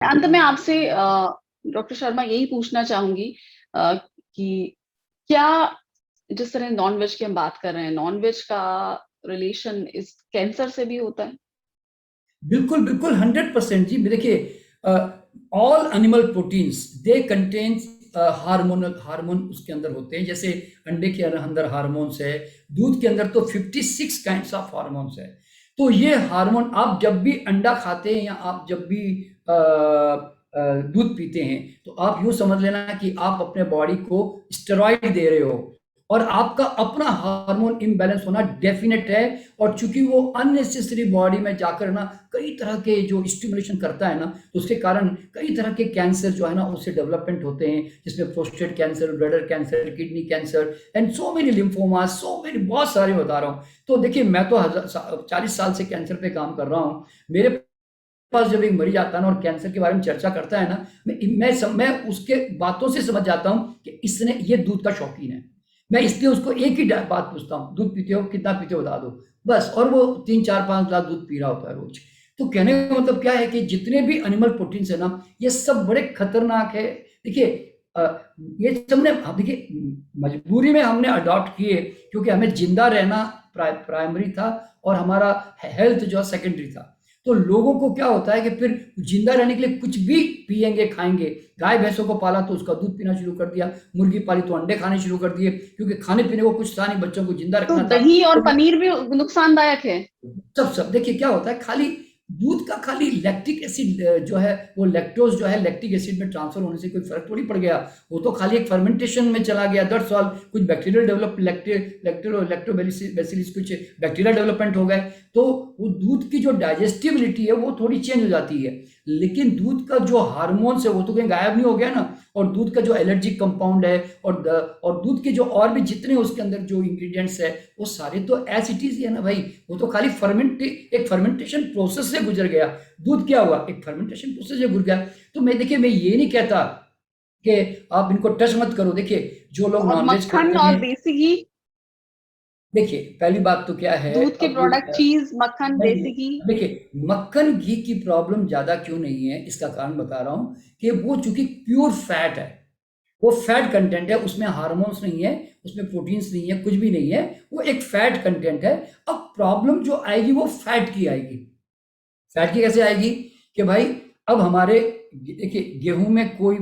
अंत में आपसे डॉक्टर शर्मा यही पूछना चाहूंगी कि क्या, जिस तरह नॉन वेज की हम बात कर रहे हैं, नॉन वेज का रिलेशन इस कैंसर से भी होता है? बिल्कुल बिल्कुल 100% जी। देखिए, all animal proteins they contain hormone उसके अंदर होते हैं। जैसे अंडे के अंदर हार्मोन्स है, दूध के अंदर तो 56 काइंड्स ऑफ हार्मोन्स है। तो ये हार्मोन, आप जब भी अंडा खाते हैं या आप जब भी दूध पीते हैं, तो आप यूं समझ लेना कि आप अपने बॉडी को स्टेरॉइड दे रहे हो, और आपका अपना हार्मोन इम्बैलेंस होना डेफिनेट है। और चूंकि वो अननेसेसरी बॉडी में जाकर ना कई तरह के जो स्टिमुलेशन करता है ना, तो उसके कारण कई तरह के कैंसर जो है ना उससे डेवलपमेंट होते हैं, जिसमें prostate cancer, bladder cancer, kidney cancer and so many lymphoma, so many, बहुत सारे बता रहा हूँ। तो देखिए, मैं तो 40 साल से कैंसर पे काम कर रहा हूँ। मेरे पास जब एक मरीज आता है ना और कैंसर के बारे में चर्चा करता है ना, मैं उसके बातों से समझ जाता हूँ कि इसने, ये दूध का शौकीन है। मैं इसलिए उसको एक ही बात पूछता हूँ, दूध पीते हो, कितना पीते हो, बता दो बस। और वो 3 4 5 ग्लास दूध पी रहा होता है रोज। तो कहने का मतलब क्या है कि जितने भी एनिमल प्रोटीन्स है ना, ये सब बड़े खतरनाक है। देखिए, अ, ये सबने, अब देखिए, मजबूरी में हमने अडॉप्ट किए, क्योंकि हमें जिंदा रहना प्राइमरी था और हमारा हेल्थ जो सेकेंडरी था। तो लोगों को क्या होता है कि फिर जिंदा रहने के लिए कुछ भी पिएंगे, खाएंगे। गाय भैंसों को पाला तो उसका दूध पीना शुरू कर दिया, मुर्गी पाली तो अंडे खाने शुरू कर दिए, क्योंकि खाने पीने को कुछ था नहीं, बच्चों को जिंदा तो रखना था। दही और तो पनीर भी नुकसानदायक है? सब देखिए क्या होता है, खाली दूध का खाली लैक्टिक एसिड जो है, वो लैक्टोज जो है लैक्टिक एसिड में ट्रांसफर होने से कोई फर्क थोड़ी पड़ गया। वो तो खाली एक फर्मेंटेशन में चला गया, दैट्स ऑल। कुछ बैक्टीरियल डेवलप, लैक्टोबैसिलस कुछ बैक्टीरिया डेवलपमेंट हो गए। तो वो दूध की जो डाइजेस्टिबिलिटी है वो थोड़ी चेंज हो जाती है, लेकिन दूध का जो हार्मोन्स है वो तो कहीं गायब नहीं हो गया ना। और दूध का जो एलर्जिक कंपाउंड है, और दूध के जो और भी जितने उसके अंदर जो इंग्रेडिएंट्स है, वो सारे तो एज इट इज ही है ना भाई। वो तो खाली एक फर्मेंटेशन प्रोसेस से गुजर गया। दूध क्या हुआ, एक फर्मेंटेशन प्रोसेस से गुजर गया। तो मैं, देखिए, मैं ये नहीं कहता कि आप इनको टच मत करो। देखिए, जो लोग और नॉनवेज मक्खन खाते और हैं, देसी घी, देखिए पहली बात तो क्या है, दूध के अब प्रोडक्ट, चीज, मक्खन, नहीं, देसी घी। देखिए, मक्खन घी की प्रॉब्लम ज्यादा क्यों नहीं है, इसका कारण बता रहा हूं कि वो चूंकि प्योर फैट है, वो फैट कंटेंट है, उसमें हार्मोन्स नहीं है, उसमें प्रोटीन्स नहीं है, कुछ भी नहीं है, वो एक फैट कंटेंट है। अब प्रॉब्लम जो आएगी वो फैट की आएगी। फैट की कैसे आएगी कि भाई, अब हमारे, देखिए, गेहूं में कोई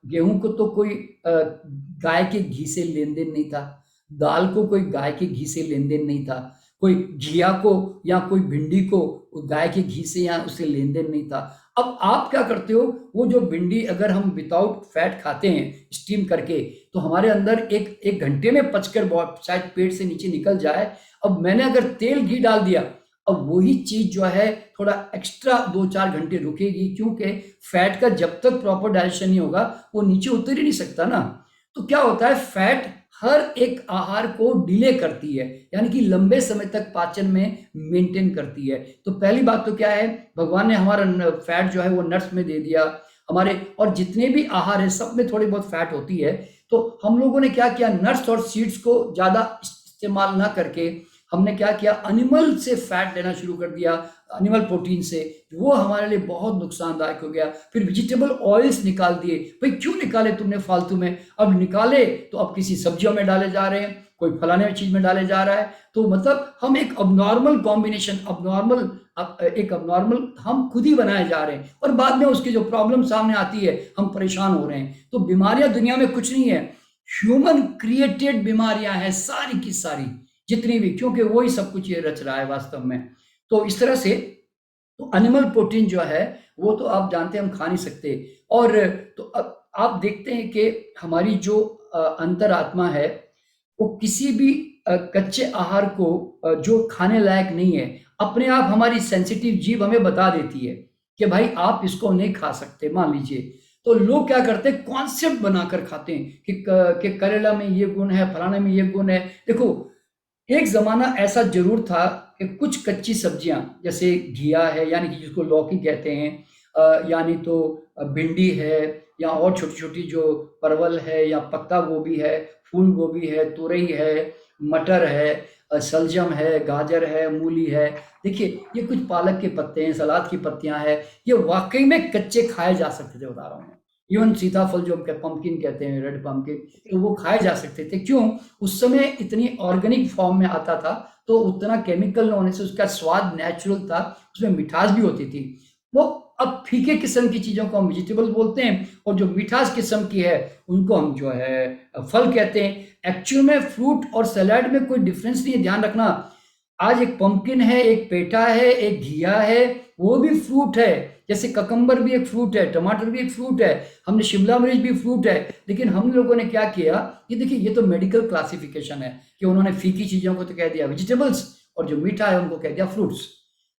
गेहूं को तो कोई गाय के घी से लेन देन नहीं था, दाल को कोई गाय के घी से लेन देन नहीं था, कोई घिया को या कोई भिंडी को गाय के घी से या उससे लेन देन नहीं था। अब आप क्या करते हो, वो जो भिंडी अगर हम विदाउट फैट खाते हैं स्टीम करके, तो हमारे अंदर एक एक घंटे में पचकर शायद पेट से नीचे निकल जाए। अब मैंने अगर तेल घी डाल दिया, अब वही चीज जो है थोड़ा एक्स्ट्रा 2 4 घंटे रुकेगी, क्योंकि फैट का जब तक प्रॉपर डाइजेशन नहीं होगा वो नीचे उतर ही नहीं सकता ना। तो क्या होता है, फैट हर एक आहार को डिले करती है, यानी कि लंबे समय तक पाचन में मेंटेन करती है। तो पहली बात तो क्या है, भगवान ने हमारा फैट जो है वो नट्स में दे दिया हमारे, और जितने भी आहार है सब में थोड़ी बहुत फैट होती है। तो हम लोगों ने क्या किया, नट्स और सीड्स को ज्यादा इस्तेमाल ना करके हमने क्या किया, एनिमल से फैट लेना शुरू कर दिया, एनिमल प्रोटीन से। वो हमारे लिए बहुत नुकसानदायक हो गया। फिर वेजिटेबल ऑयल्स निकाल दिए, भाई क्यों निकाले तुमने फालतू में, अब निकाले तो अब किसी सब्जियों में डाले जा रहे हैं, कोई फलाने चीज में डाले जा रहा है। तो मतलब हम एक अबनॉर्मल कॉम्बिनेशन, एक अबनॉर्मल हम खुद ही बनाए जा रहे हैं, और बाद में उसकी जो प्रॉब्लम सामने आती है हम परेशान हो रहे हैं। तो बीमारियां दुनिया में कुछ नहीं है, ह्यूमन क्रिएटेड बीमारियां हैं सारी की सारी, जितनी भी, क्योंकि वो ही सब कुछ ये रच रहा है वास्तव में। तो इस तरह से, तो एनिमल प्रोटीन जो है वो तो आप जानते हैं हम खा नहीं सकते। और तो अब आप देखते हैं कि हमारी जो अंतरात्मा है, वो किसी भी कच्चे आहार को जो खाने लायक नहीं है, अपने आप हमारी सेंसिटिव जीभ हमें बता देती है कि भाई आप इसको नहीं खा सकते, मान लीजिए। तो लोग क्या करते हैं, कॉन्सेप्ट बनाकर खाते हैं कि करेला में ये गुण है, फलाने में ये गुण है। देखो, एक ज़माना ऐसा ज़रूर था कि कुछ कच्ची सब्जियाँ, जैसे घिया है, यानी कि जिसको लौकी कहते हैं, यानी तो भिंडी है, या और छोटी-छोटी जो परवल है, या पत्ता गोभी है, फूल गोभी है, तुरई है, मटर है, सलजम है, गाजर है, मूली है। देखिए ये कुछ पालक के पत्ते हैं, सलाद की पत्तियां हैं, ये वाकई में कच्चे खाए जा सकते थे, बता रहा हूँ। इवन सीताफल जो पंपकिन कहते हैं, रेड पंपकिन, तो वो खाए जा सकते थे। क्यों? उस समय इतनी ऑर्गेनिक फॉर्म में आता था, तो उतना केमिकल न होने से उसका स्वाद नेचुरल था, उसमें मिठास भी होती थी। वो अब फीके किस्म की चीजों को हम वेजिटेबल्स बोलते हैं, और जो मिठास किस्म की है उनको हम जो है फल कहते हैं। एक्चुअल में फ्रूट और सलाद में कोई डिफरेंस नहीं है, ध्यान रखना। आज एक पंपकिन है, एक पेठा है, एक घिया है, वो भी फ्रूट है। जैसे ककम्बर भी एक फ्रूट है, टमाटर भी एक फ्रूट है, हमने शिमला मिर्च भी फ्रूट है। लेकिन हम लोगों ने क्या किया, ये देखिए ये तो मेडिकल क्लासिफिकेशन है कि उन्होंने फीकी चीजों को तो कह दिया वेजिटेबल्स, और जो मीठा है उनको कह दिया फ्रूट्स।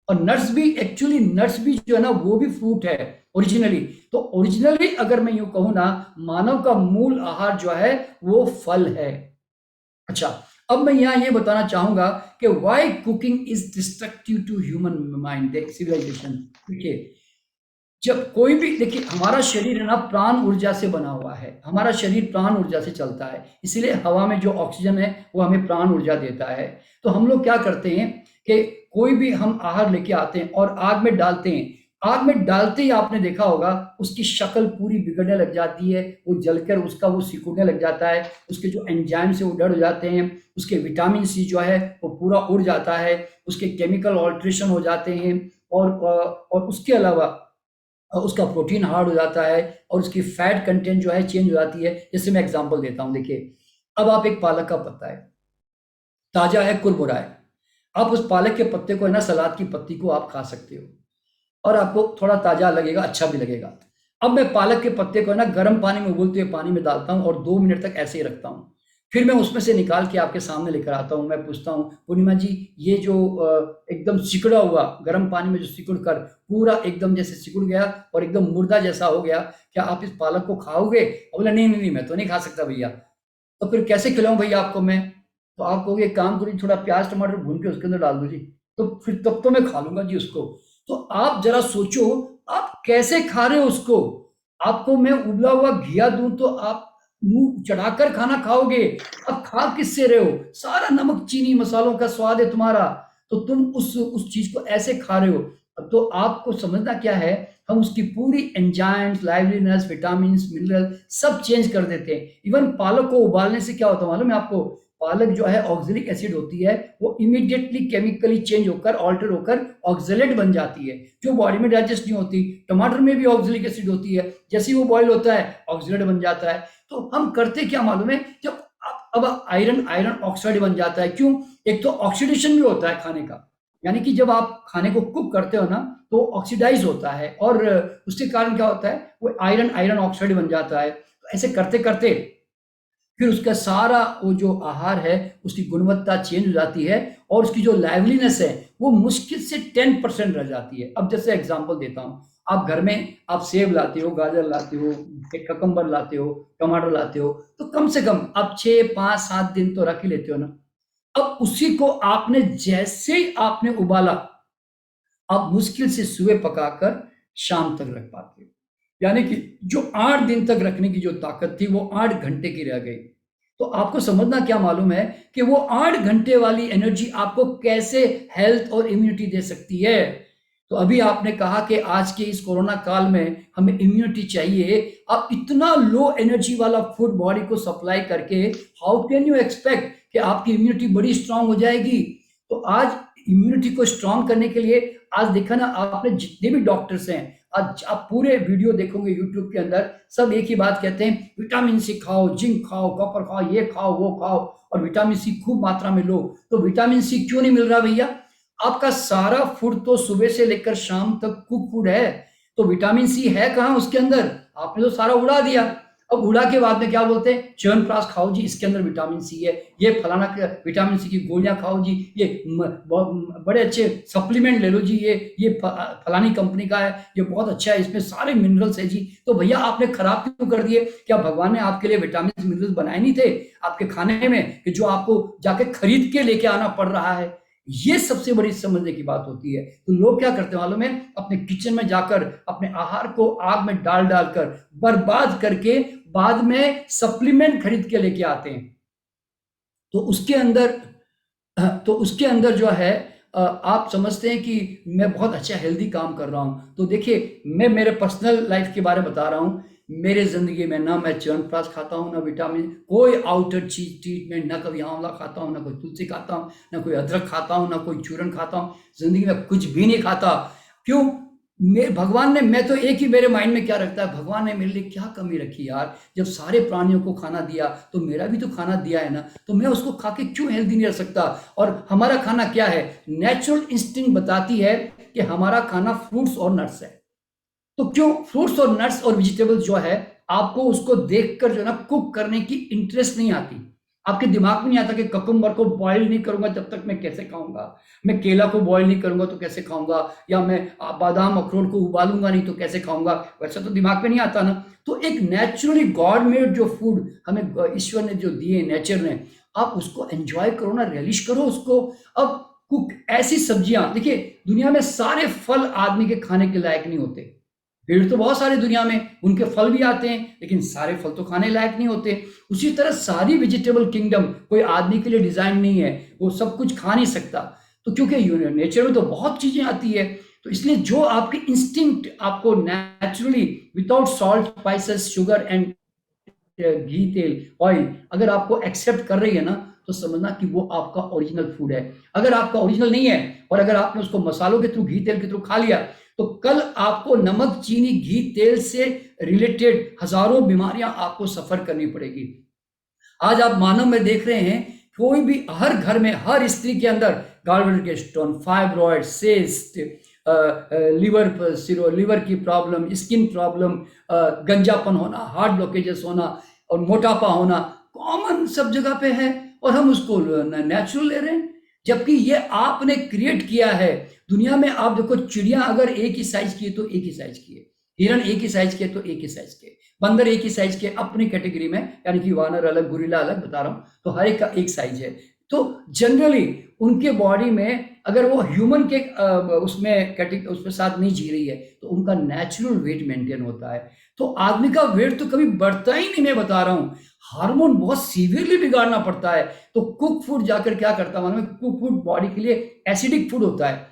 और नट्स भी, एक्चुअली नट्स भी जो है ना वो भी फ्रूट है ओरिजिनली। तो ओरिजिनली अगर मैं यूं कहूं ना, मानव का मूल आहार जो है वो फल है। अच्छा, अब मैं यहाँ ये बताना चाहूंगा कि why cooking is destructive to human mind civilisation. देखिए जब कोई भी, देखिए हमारा शरीर है ना प्राण ऊर्जा से बना हुआ है, हमारा शरीर प्राण ऊर्जा से चलता है, इसीलिए हवा में जो ऑक्सीजन है वो हमें प्राण ऊर्जा देता है। तो हम लोग क्या करते हैं कि कोई भी हम आहार लेके आते हैं और आग में डालते हैं, आग में डालते ही आपने देखा होगा उसकी शक्ल पूरी बिगड़ने लग जाती है, वो जलकर उसका वो सिकुड़ने लग जाता है, उसके जो एंजाइम से वो डर हो जाते हैं, उसके विटामिन सी जो है वो पूरा उड़ जाता है, उसके केमिकल ऑल्ट्रेशन हो जाते हैं, और उसके अलावा उसका प्रोटीन हार्ड हो जाता है, और उसकी फैट कंटेंट जो है चेंज हो जाती है। जैसे मैं एग्जांपल देता हूं, देखिए अब आप एक पालक का पत्ता है, ताजा है, कुरमुरा है, आप उस पालक के पत्ते को है ना सलाद की पत्ती को आप खा सकते हो, और आपको थोड़ा ताजा लगेगा, अच्छा भी लगेगा। अब मैं पालक के पत्ते को है ना गर्म पानी में उबलते हुए पानी में डालता हूँ और 2 मिनट तक ऐसे ही रखता हूँ। फिर मैं उसमें से निकाल के आपके सामने लेकर आता हूँ। मैं पूछता हूँ पूर्णिमा जी, ये जो एकदम सिकुड़ा हुआ गर्म पानी में जो सिकुड़ कर पूरा एकदम जैसे सिकुड़ गया और एकदम मुर्दा जैसा हो गया, क्या आप इस पालक को खाओगे? और बोला नहीं नहीं नहीं, मैं तो नहीं खा सकता भैया। तो फिर कैसे खिलाऊं भैया आपको मैं? तो आप कहोगे एक काम करिए, थोड़ा प्याज टमाटर भून के उसके अंदर डाल दो जी, तो फिर तब तो मैं खा लूंगा जी उसको। तो आप जरा सोचो, आप कैसे खा रहे हो उसको? आपको मैं उबला हुआ घिया दूं तो आप मुंह चढ़ाकर खाना खाओगे? अब खा किससे रहे हो? सारा नमक चीनी मसालों का स्वाद है तुम्हारा, तो तुम उस चीज को ऐसे खा रहे हो। अब तो आपको समझना क्या है, हम उसकी पूरी एंजाइम्स, लाइवलीनेस, विटामिन, मिनरल सब चेंज कर देते हैं। इवन पालक को उबालने से क्या होता है मालूम है आपको? पालक जो है ऑक्जेलिक एसिड होती है, वो इमीडिएटली केमिकली चेंज होकर ऑल्टर होकर ऑक्जेलेट बन जाती है, जो बॉडी में डाइजेस्ट नहीं होती। टमाटर में भी ऑक्जेलिक एसिड होती है, जैसे ही वो बॉयल होता है ऑक्जेलेट बन जाता है। तो हम करते क्या मालूम है, जब अब आयरन आयरन ऑक्साइड बन जाता है। क्यों? एक तो ऑक्सीडेशन भी होता है खाने का, यानी कि जब आप खाने को कुक करते हो ना तो ऑक्सीडाइज होता है, और उसके कारण क्या होता है, वो आयरन आयरन ऑक्साइड बन जाता है। तो ऐसे करते करते फिर उसका सारा वो जो आहार है उसकी गुणवत्ता चेंज हो जाती है, और उसकी जो लाइवलीनेस है वो मुश्किल से 10% रह जाती है। अब जैसे एग्जांपल देता हूँ, आप घर में आप सेब लाते हो, गाजर लाते हो, ककम्बर लाते हो, टमाटर लाते हो, तो कम से कम आप 6 5 7 दिन तो रख ही लेते हो ना। अब उसी को आपने जैसे ही आपने उबाला, आप मुश्किल से सुबह पकाकर शाम तक रख पाते हो, यानी कि जो 8 दिन तक रखने की जो ताकत थी वो 8 घंटे की रह गई। तो आपको समझना क्या मालूम है कि वो 8 घंटे वाली एनर्जी आपको कैसे हेल्थ और इम्यूनिटी दे सकती है। तो अभी आपने कहा कि आज के इस कोरोना काल में हमें इम्यूनिटी चाहिए। आप इतना लो एनर्जी वाला फूड बॉडी को सप्लाई करके हाउ कैन यू एक्सपेक्ट कि आपकी इम्यूनिटी बड़ी स्ट्रांग हो जाएगी? तो आज इम्यूनिटी को स्ट्रांग करने के लिए, आज देखा ना आपने, जितने भी डॉक्टर्स हैं, आज आप पूरे वीडियो देखोगे यूट्यूब के अंदर, सब एक ही बात कहते हैं, विटामिन सी खाओ, जिंक खाओ, कॉपर खाओ, ये खाओ वो खाओ, और विटामिन सी खूब मात्रा में लो। तो विटामिन सी क्यों नहीं मिल रहा भैया? आपका सारा फूड तो सुबह से लेकर शाम तक कुक फूड है, तो विटामिन सी है कहाँ उसके अंदर? आपने तो सारा उड़ा दिया। अब उड़ा के बाद में क्या बोलते हैं, च्यवनप्राश खाओ जी, इसके अंदर विटामिन सी है, ये फलाना विटामिन सी की गोलियां खाओ जी, ये बड़े अच्छे सप्लीमेंट ले लो जी, ये फलानी कंपनी का है, ये बहुत अच्छा है, इसमें सारे मिनरल्स है जी। तो भैया आपने खराब क्यों कर दिए? क्या भगवान ने आपके लिए विटामिन मिनरल्स बनाए नहीं थे आपके खाने में, कि जो आपको जाके खरीद के लेके आना पड़ रहा है? ये सबसे बड़ी समझने की बात होती है। तो लोग क्या करते हैं मालूम है, अपने किचन में जाकर अपने आहार को आग में डाल डालकर बर्बाद करके बाद में सप्लीमेंट खरीद के लेके आते हैं। तो उसके अंदर तो उसके अंदर जो है आप समझते हैं कि मैं बहुत अच्छा हेल्दी काम कर रहा हूँ। तो देखिए, मैं मेरे पर्सनल लाइफ के बारे में बता रहा हूँ। मेरे ज़िंदगी में ना मैं च्यवनप्राश खाता हूँ, ना विटामिन, कोई आउटर चीज़ ट्रीटमेंट, ना कभी आंवला खाता हूँ, ना कोई तुलसी खाता हूँ, ना कोई अदरक खाता हूँ, ना कोई चूरन खाता हूँ। ज़िंदगी में कुछ भी नहीं खाता। क्यों? भगवान ने, मैं तो एक ही मेरे माइंड में क्या रखता है, भगवान ने मेरे लिए क्या कमी रखी यार? जब सारे प्राणियों को खाना दिया तो मेरा भी तो खाना दिया है ना, तो मैं उसको खा के क्यों हेल्दी नहीं रह सकता? और हमारा खाना क्या है? नेचुरल इंस्टिंक्ट बताती है कि हमारा खाना फ्रूट्स और नट्स है। तो क्यों फ्रूट्स और नट्स और वेजिटेबल्स जो है, आपको उसको देखकर जो है ना कुक करने की इंटरेस्ट नहीं आती। आपके दिमाग में नहीं आता कि ककुम्बर को बॉईल नहीं करूंगा जब तक मैं कैसे खाऊंगा, मैं केला को बॉईल नहीं करूंगा तो कैसे खाऊंगा, या मैं बादाम अखरोट को उबालूंगा नहीं तो कैसे खाऊंगा। वैसा तो दिमाग में नहीं आता ना। तो एक नेचुरली गॉड मेड जो फूड हमें ईश्वर ने जो दिए, नेचर ने, आप उसको एंजॉय करो ना, रियलिश करो उसको। अब कुक ऐसी सब्जियां देखिए, दुनिया में सारे फल आदमी के खाने के लायक नहीं होते। पेड़ तो बहुत सारे दुनिया में, उनके फल भी आते हैं, लेकिन सारे फल तो खाने लायक नहीं होते। उसी तरह सारी वेजिटेबल किंगडम कोई आदमी के लिए डिजाइन नहीं है, वो सब कुछ खा नहीं सकता। तो क्योंकि नेचर में तो बहुत चीजें आती है, तो इसलिए जो आपके इंस्टिंक्ट आपको naturally, without salt, spices, sugar and घी, तेल, ऑयल, अगर आपको एक्सेप्ट कर रही है ना, तो समझना कि वो आपका ओरिजिनल फूड है। अगर आपका ओरिजिनल नहीं है, और अगर आपने उसको मसालों के थ्रू, घी तेल के थ्रू खा लिया, तो कल आपको नमक, चीनी, घी, तेल से रिलेटेड हजारों बीमारियां आपको सफर करनी पड़ेगी। आज आप मानव में देख रहे हैं, कोई भी, हर घर में, हर स्त्री के अंदर गॉलब्लैडर के स्टोन, फाइब्रॉइड, सिस्ट, लिवर की प्रॉब्लम, स्किन प्रॉब्लम, गंजापन होना, हार्ट ब्लॉकेजेस होना और मोटापा होना कॉमन सब जगह पे है, और हम उसको नेचुरल ले रहे हैं, जबकि ये आपने क्रिएट किया है। दुनिया में आप देखो, चिड़िया अगर एक ही साइज की है तो एक ही साइज की है, हिरन एक ही साइज के तो एक ही साइज के, बंदर एक ही साइज के अपनी कैटेगरी में, यानी कि वानर अलग, गुरिल्ला अलग, बता रहा हूं, तो हर एक का एक साइज है। तो जनरली उनके बॉडी में, अगर वो ह्यूमन के उसमें साथ नहीं जी रही है, तो उनका नेचुरल वेट मेंटेन होता है। तो आदमी का वेट तो कभी बढ़ता ही नहीं, मैं बता रहा हूं। हार्मोन बहुत सीवियरली बिगाड़ना पड़ता है। तो कुक फूड जाकर क्या करता है, कुक फूड बॉडी के लिए एसिडिक फूड होता है,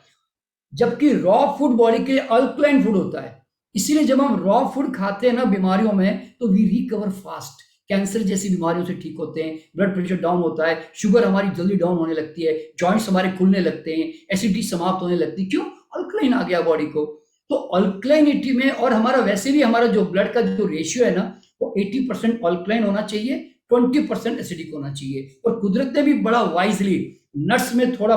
जबकि रॉ फूड बॉडी के लिए अल्कलाइन फूड होता है। इसीलिए जब हम रॉ फूड खाते हैं ना बीमारियों में, तो वी रिकवर फास्ट। कैंसर जैसी बीमारियों से ठीक होते हैं, ब्लड प्रेशर डाउन होता है, शुगर हमारी जल्दी डाउन होने लगती है, जॉइंट्स हमारे खुलने लगते हैं, एसिडिटी समाप्त होने लगती है। क्यों? अल्कलाइन आ गया बॉडी को। तो अल्कलाइनिटी में, और हमारा वैसे भी हमारा जो ब्लड का जो रेशियो है ना, वो 80% अल्कलाइन होना चाहिए, 20% एसिडिक होना चाहिए। और कुदरत ने भी बड़ा वाइजली नट्स में थोड़ा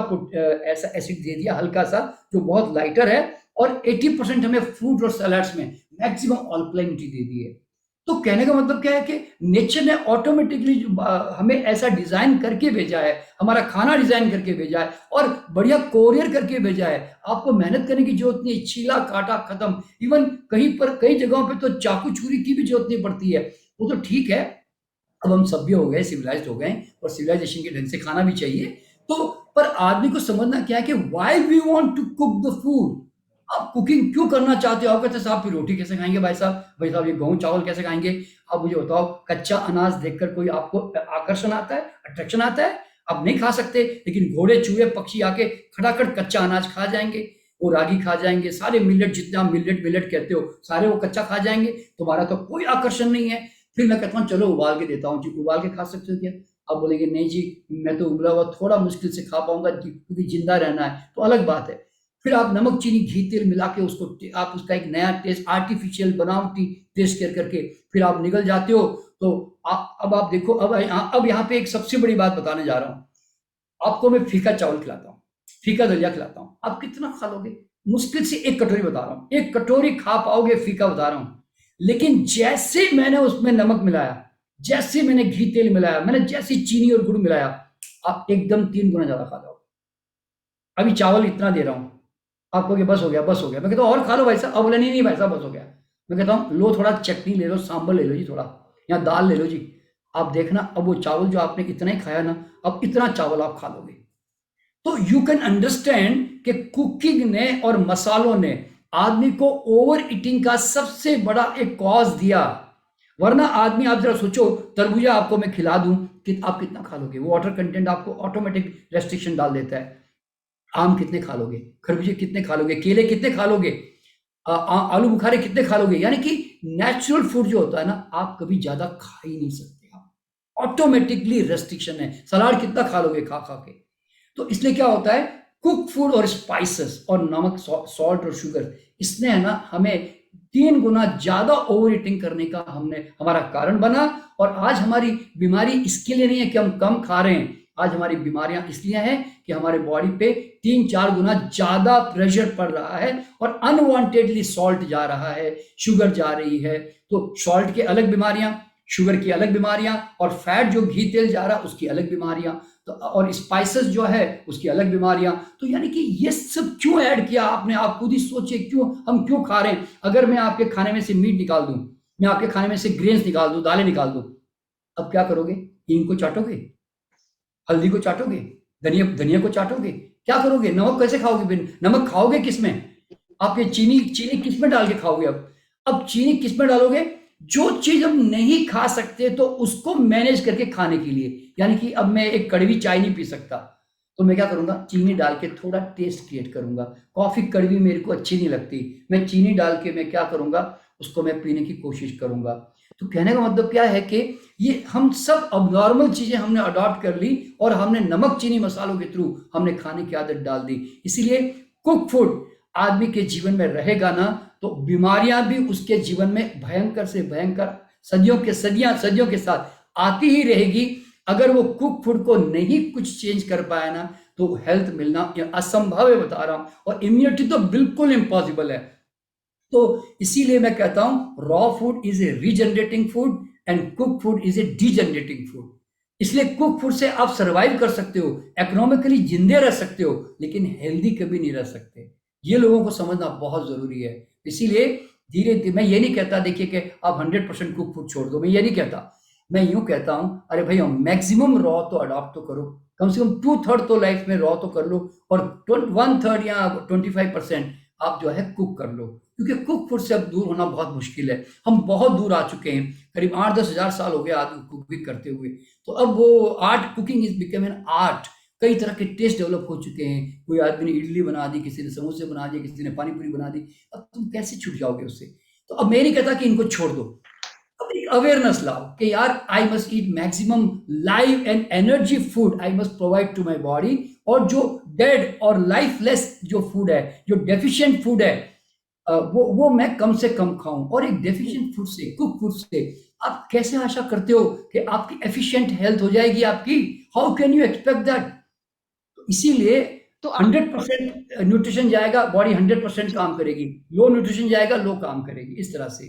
ऐसा एसिड दे दिया हल्का सा, जो बहुत लाइटर है, और 80% हमें फ्रूट और सलाड्स में मैक्सिमम अल्कलाइनिटी दे दी है। तो कहने का मतलब क्या है कि नेचर ने ऑटोमेटिकली हमें ऐसा डिजाइन करके भेजा है, हमारा खाना डिजाइन करके भेजा है, और बढ़िया कोरियर करके भेजा है। आपको मेहनत करने की जरूरत नहीं, छीला काटा खत्म। इवन कहीं पर, कई जगहों पे तो चाकू छुरी की भी जरूरत नहीं पड़ती है। वो तो ठीक है, अब हम सभ्य हो गए, सिविलाइज्ड हो गए, और सिविलाइजेशन के ढंग से खाना भी चाहिए। तो पर आदमी को समझना क्या है कि why we want to cook the food. आप कुकिंग क्यों करना चाहते हो? आप कहते हैं साहब फिर रोटी कैसे खाएंगे भाई साहब, भाई साहब ये गेहूं चावल कैसे खाएंगे? आप मुझे बताओ, कच्चा अनाज देखकर कोई आपको आकर्षण आता है, अट्रैक्शन आता है? आप नहीं खा सकते, लेकिन घोड़े चूहे पक्षी आके खटाखट कच्चा अनाज खा जाएंगे। वो रागी खा जाएंगे, सारे मिलेट, जितना मिलेट मिलेट कहते हो, सारे वो कच्चा खा जाएंगे। तुम्हारा तो कोई आकर्षण नहीं है। फिर मैं कहता हूँ चलो उबाल के देता हूँ जी, उबाल के खा सकते हो क्या? आप बोलेंगे नहीं जी, मैं तो उबला हुआ थोड़ा मुश्किल से खा पाऊंगा क्योंकि जिंदा रहना है, तो अलग बात है। फिर आप नमक, चीनी, घी, तेल मिला के उसको, आप उसका एक नया टेस्ट, आर्टिफिशियल बनावटी टेस्ट कर करके फिर आप निकल जाते हो। तो अब आप देखो, अब यहाँ पे एक सबसे बड़ी बात बताने जा रहा हूँ। आपको मैं फीका चावल खिलाता हूँ, फीका दलिया खिलाता हूँ, आप कितना खा लोगे? मुश्किल से एक कटोरी बता रहा हूँ, एक कटोरी खा पाओगे फीका, बता रहा हूँ। लेकिन जैसे मैंने उसमें नमक मिलाया, जैसे मैंने घी तेल मिलाया, मैंने जैसी चीनी और गुड़ मिलाया, आप एकदम 3 गुना ज्यादा खा जाओगे। अभी चावल इतना दे रहा हूं, आप कहोगे बस हो गया, बस हो गया। मैं कहता हूं और खा लो भाई साहब। अब बोले नहीं नहीं भाई साहब बस हो गया। मैं कहता हूं लो थोड़ा चटनी ले लो, सांभर ले लो जी, थोड़ा या दाल ले लो जी। आप देखना, अब वो चावल जो आपने इतना ही खाया ना, अब इतना चावल आप खा लोगे। तो यू कैन अंडरस्टैंड कि कुकिंग ने और मसालों ने आदमी को ओवर ईटिंग का सबसे बड़ा एक कॉज दिया। वरना आदमी, आप जरा सोचो, तरबूजा आपको मैं खिला दूं कि आप कितना खा लोगे? वो वाटर कंटेंट आपको ऑटोमेटिक रेस्ट्रिक्शन डाल देता है। आम कितने खा लोगे? खरबूजे कितने खा लोगे? केले कितने खा लोगे? आलू बुखारे कितने खा लोगे? यानी कि नेचुरल फूड जो होता है ना, आप कभी ज्यादा खा ही नहीं सकते। आप ऑटोमेटिकली रेस्ट्रिक्शन है। सलाद कितना खा लोगे खा खा के? तो इसलिए क्या होता है, कुक फूड और स्पाइसेस और नमक, सॉल्ट और शुगर, इसने है ना हमें 3 गुना ज्यादा ओवर ईटिंग करने का हमारा कारण बना। और आज हमारी बीमारी इसके लिए नहीं है कि हम कम खा रहे हैं, आज हमारी बीमारियां इसलिए हैं कि हमारे बॉडी पे 3-4 गुना ज्यादा प्रेशर पड़ रहा है और अनवांटेडली सॉल्ट जा रहा है, शुगर जा रही है। तो सॉल्ट की अलग बीमारियां, शुगर की अलग बीमारियां, और फैट जो घी तेल जा रहा है उसकी अलग बीमारियां, तो और स्पाइसेस जो है उसकी अलग बीमारियां। तो यानी कि ये सब क्यों ऐड किया आपने? आप खुद ही सोचिए, हम क्यों खा रहे हैं? अगर मैं आपके खाने में से मीट निकाल दूं, मैं आपके खाने में से ग्रेन्स निकाल दूं, दालें निकाल दूं, अब क्या करोगे? हींग को चाटोगे? हल्दी को चाटोगे? धनिया धनिया को चाटोगे? क्या करोगे? नमक कैसे खाओगे? बिन नमक खाओगे किसमें? आप ये चीनी चीनी किस में डाल के खाओगे? अब चीनी किस में डालोगे? जो चीज हम नहीं खा सकते तो उसको मैनेज करके खाने के लिए। यानी कि अब मैं एक कड़वी चाय नहीं पी सकता, तो मैं क्या करूंगा? चीनी डाल के थोड़ा टेस्ट क्रिएट करूंगा। कॉफी कड़वी मेरे को अच्छी नहीं लगती, मैं चीनी डाल के मैं क्या करूंगा, उसको मैं पीने की कोशिश करूंगा। तो कहने का मतलब क्या है कि ये हम सब अबनॉर्मल चीजें हमने अडॉप्ट कर ली और हमने नमक चीनी मसालों के थ्रू हमने खाने की आदत डाल दी। इसीलिए कुक फूड आदमी के जीवन में रहेगा ना, तो बीमारियां भी उसके जीवन में भयंकर से भयंकर सदियों के साथ आती ही रहेगी। अगर वो कुक फूड को नहीं कुछ चेंज कर पाया ना, तो हेल्थ मिलना ये असंभव है, बता रहा हूं, और इम्यूनिटी तो बिल्कुल इम्पॉसिबल है। तो इसीलिए मैं कहता हूं raw food is a regenerating food and cook food is a degenerating food. इसलिए कुक फूड से आप सर्वाइव कर सकते हो, इकोनॉमिकली जिंदे रह सकते हो, लेकिन हेल्दी कभी नहीं रह सकते। ये लोगों को समझना बहुत जरूरी है। इसीलिए धीरे धीरे, मैं ये नहीं कहता देखिए कि आप 100% कुक फूड छोड़ दो, मैं ये नहीं कहता। मैं यूं कहता हूं, अरे भाई मैक्सिमम रॉ तो अडॉप्ट तो करो, कम से कम 2/3 तो लाइफ में रॉ तो कर लो, और 1/3 या 25% आप जो है कुक कर लो। क्योंकि कुक फूड से अब दूर होना बहुत मुश्किल है। हम बहुत दूर आ चुके हैं, करीब 8-10 हजार साल हो गए आदमी कुकिंग करते हुए। तो अब वो art, cooking is become an art. कई तरह के टेस्ट डेवलप हो चुके हैं। कोई आदमी ने इडली बना दी, किसी ने समोसे बना दिए, किसी ने पानी पूरी बना दी। अब तुम कैसे छूट जाओगे उससे? तो अब मैं नहीं कहता कि इनको छोड़ दो, अब एक अवेयरनेस लाओ कि यार I must eat maximum live and energy food I must provide to my body. और जो डेड और लाइफलेस जो फूड है, जो डेफिशिएंट फूड है, वो मैं कम से कम खाऊं। और एक डेफिशिएंट फूड से, कुक फूड से आप कैसे आशा करते हो कि आपकी एफिशिएंट हेल्थ हो जाएगी आपकी? How can you expect that? इसीलिए तो 100% न्यूट्रिशन जाएगा, बॉडी 100% काम करेगी। लो न्यूट्रिशन जाएगा, लो काम करेगी। इस तरह से।